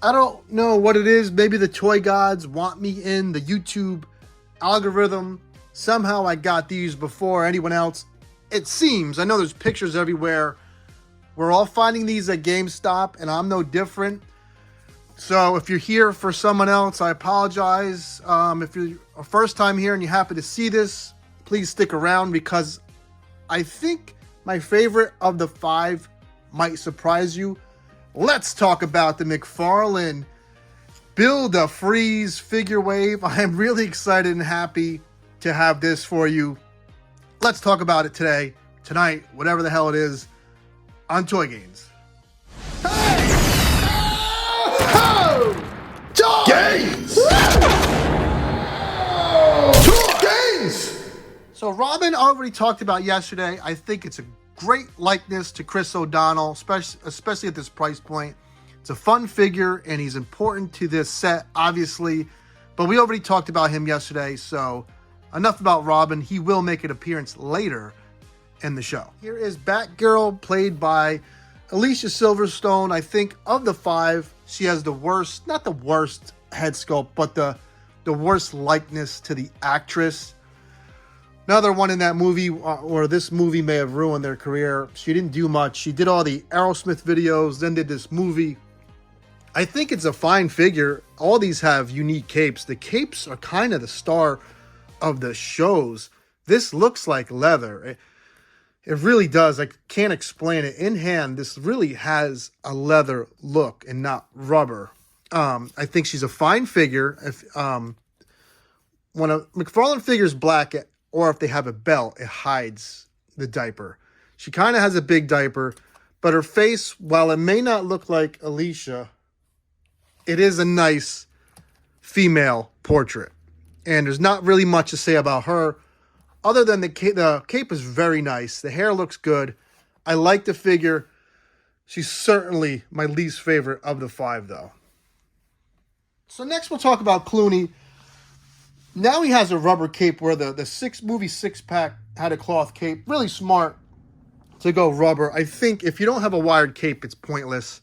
I don't know what it is. Maybe the toy gods want me in the YouTube algorithm. Somehow I got these before anyone else. It seems. I know there's pictures everywhere. We're all finding these at GameStop, and I'm no different. So if you're here for someone else, I apologize. If you're a first time here and you happen to see this, please stick around because I think my favorite of the 5 might surprise you. Let's talk about the McFarlane Build-A-Freeze figure wave. I am really excited and happy to have this for you. Let's talk about it tonight, whatever the hell it is, on Toy Gains. Hey! Toy Gains! Toy Gains! So Robin already talked about yesterday. I think it's a great likeness to Chris O'Donnell, especially at this price point. It's a fun figure, and he's important to this set, obviously. But we already talked about him yesterday, so enough about Robin. He will make an appearance later in the show. Here is Batgirl, played by Alicia Silverstone. I think of the 5, she has the worst, not the worst head sculpt, but the worst likeness to the actress. Another one in that movie, or this movie may have ruined their career. She didn't do much. She did all the Aerosmith videos, then did this movie. I think it's a fine figure. All these have unique capes. The capes are kind of the star of the shows. This looks like leather. It really does. I can't explain it. In hand, this really has a leather look and not rubber. I think she's a fine figure. When a McFarlane figure is black, or if they have a belt, it hides the diaper. She kind of has a big diaper, but her face, while it may not look like Alicia, it is a nice female portrait. And there's not really much to say about her, other than the cape is very nice. The hair looks good. I like the figure. She's certainly my least favorite of the 5, though. So next we'll talk about Clooney. Now he has a rubber cape where the movie 6-pack had a cloth cape. Really smart to go rubber. I think if you don't have a wired cape, it's pointless.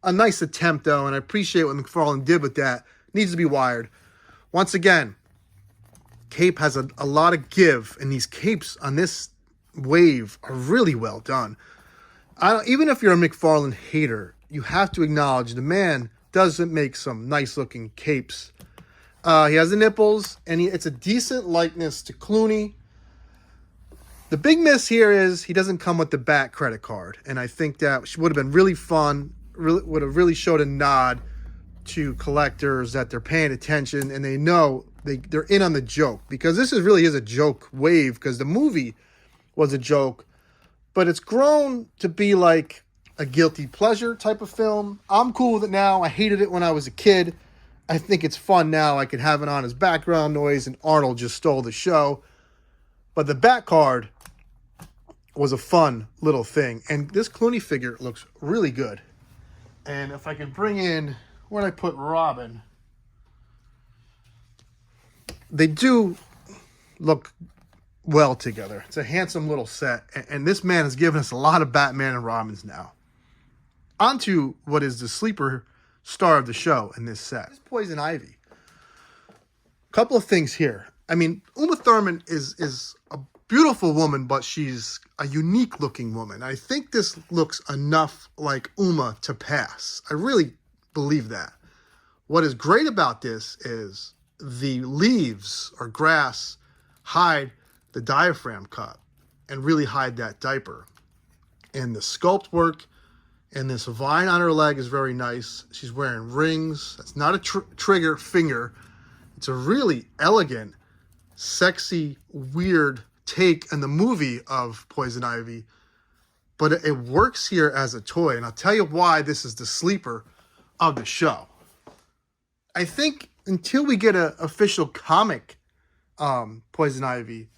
A nice attempt, though, and I appreciate what McFarlane did with that. Needs to be wired. Once again, cape has a lot of give, and these capes on this wave are really well done. Even if you're a McFarlane hater, you have to acknowledge the man doesn't make some nice-looking capes. He has the nipples, and it's a decent likeness to Clooney. The big miss here is he doesn't come with the Bat credit card, and I think that would have been really fun, would have really showed a nod to collectors that they're paying attention, and they know they're in on the joke, because this really is a joke wave, because the movie was a joke, but it's grown to be like a guilty pleasure type of film. I'm cool with it now. I hated it when I was a kid. I think it's fun now. I can have it on as background noise, and Arnold just stole the show. But the Bat card was a fun little thing. And this Clooney figure looks really good. And if I can bring in, where did I put Robin? They do look well together. It's a handsome little set. And this man has given us a lot of Batman and Robins now. On to what is the sleeper star of the show in this set. This Poison Ivy. A couple of things here. I mean, Uma Thurman is a beautiful woman, but she's a unique looking woman. I think this looks enough like Uma to pass. I really believe that. What is great about this is the leaves or grass hide the diaphragm cut and really hide that diaper. And the sculpt work and this vine on her leg is very nice. She's wearing rings. That's not a trigger finger. It's a really elegant, sexy, weird take in the movie of Poison Ivy. But it works here as a toy. And I'll tell you why this is the sleeper of the show. I think until we get an official comic Poison Ivy,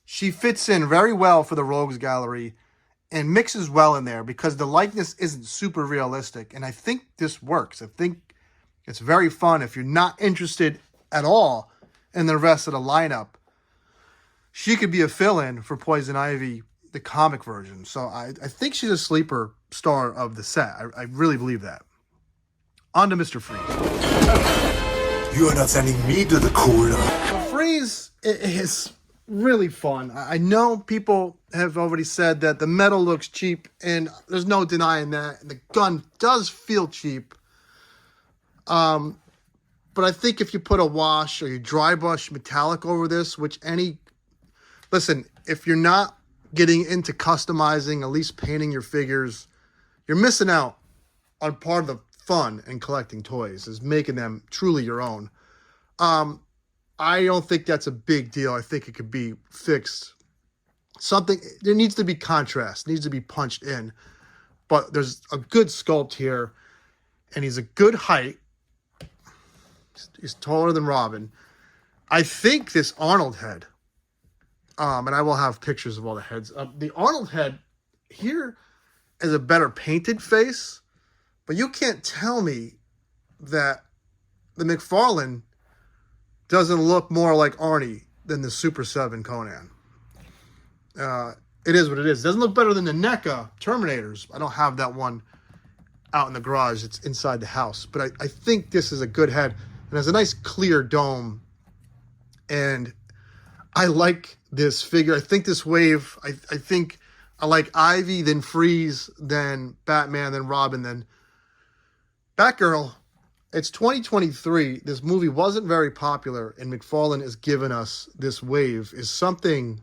she fits in very well for the Rogues Gallery and mixes well in there because the likeness isn't super realistic. And I think this works. I think it's very fun. If you're not interested at all in the rest of the lineup, she could be a fill-in for Poison Ivy, the comic version. So I think she's a sleeper star of the set. I really believe that. On to Mr. Freeze. You are not sending me to the corner. Freeze is really fun. I know people have already said that the metal looks cheap, and there's no denying that. The gun does feel cheap. But I think if you put a wash or you dry brush metallic over this, listen, if you're not getting into customizing, at least painting your figures, you're missing out on part of the fun in collecting toys, is making them truly your own. I don't think that's a big deal. I think it could be fixed. There needs to be contrast, needs to be punched in. But there's a good sculpt here, and he's a good height. He's taller than Robin. I think this Arnold head, and I will have pictures of all the heads. The Arnold head here is a better painted face, but you can't tell me that the McFarlane doesn't look more like Arnie than the Super 7 Conan. It is what it is. It doesn't look better than the NECA Terminators. I don't have that one out in the garage. It's inside the house. But I think this is a good head. It has a nice clear dome. And I like this figure. I think this wave, I think I like Ivy, then Freeze, then Batman, then Robin, then Batgirl. It's 2023. This movie wasn't very popular, and McFarlane has given us this wave. Is something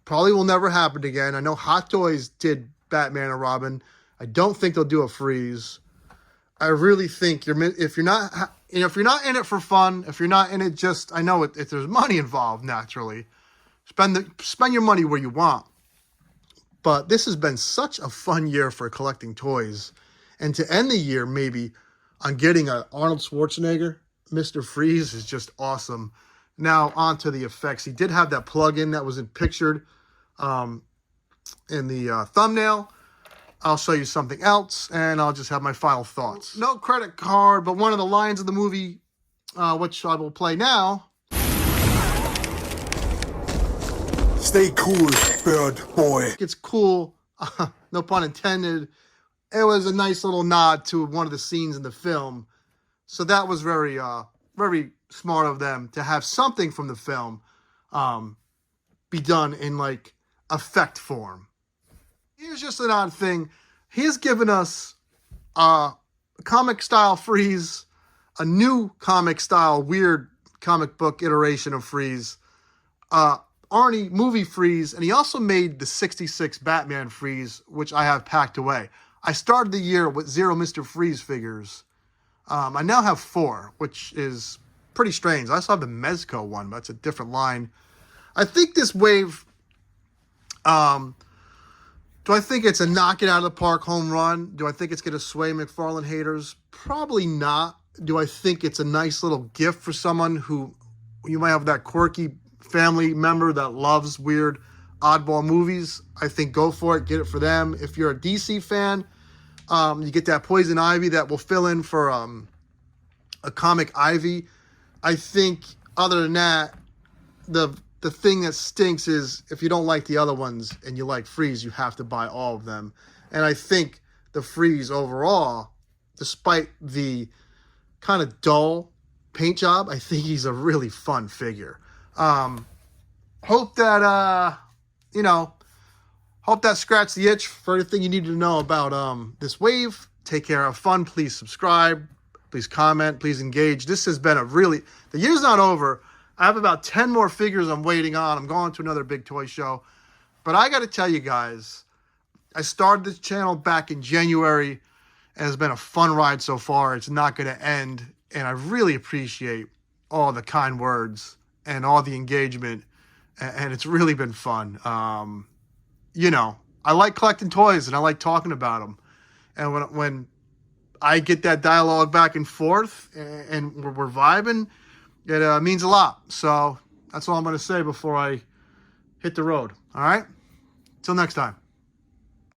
probably will never happen again. I know Hot Toys did Batman and Robin. I don't think they'll do a Freeze. I really think if you're not in it for fun, if you're not in it just, I know if there's money involved, naturally, spend your money where you want. But this has been such a fun year for collecting toys, and to end the year maybe on getting an Arnold Schwarzenegger Mr. Freeze is just awesome. Now on to the effects. He did have that plug-in that was pictured in the thumbnail. I'll show you something else, and I'll just have my final thoughts. No credit card, but one of the lines of the movie, which I will play now. Stay cool, bird boy. It's cool, no pun intended. It was a nice little nod to one of the scenes in the film. So that was very, very smart of them to have something from the film be done in like effect form. Here's just an odd thing. He has given us a comic style Freeze, a new comic style weird comic book iteration of Freeze, Arnie movie Freeze, and he also made the 66 Batman Freeze, which I have packed away. I started the year with 0 Mr. Freeze figures. I now have 4, which is pretty strange. I also have the Mezco one, but it's a different line. I think this wave, do I think it's a knock it out of the park home run? Do I think it's going to sway McFarlane haters? Probably not. Do I think it's a nice little gift for someone who, you might have that quirky family member that loves weird oddball movies? I think go for it. Get it for them. If you're a DC fan, you get that Poison Ivy that will fill in for a comic Ivy. I think other than that, the thing that stinks is if you don't like the other ones and you like Freeze, you have to buy all of them. And I think the Freeze overall, despite the kind of dull paint job, I think he's a really fun figure. Hope that, hope that scratched the itch for everything you need to know about this wave. Take care, have fun. Please subscribe. Please comment. Please engage. This has been the year's not over. I have about 10 more figures I'm waiting on. I'm going to another big toy show. But I got to tell you guys, I started this channel back in January, and it's been a fun ride so far. It's not going to end, and I really appreciate all the kind words and all the engagement, and it's really been fun. I like collecting toys, and I like talking about them. And when I get that dialogue back and forth, and we're vibing, it means a lot. So that's all I'm going to say before I hit the road. All right? Till next time.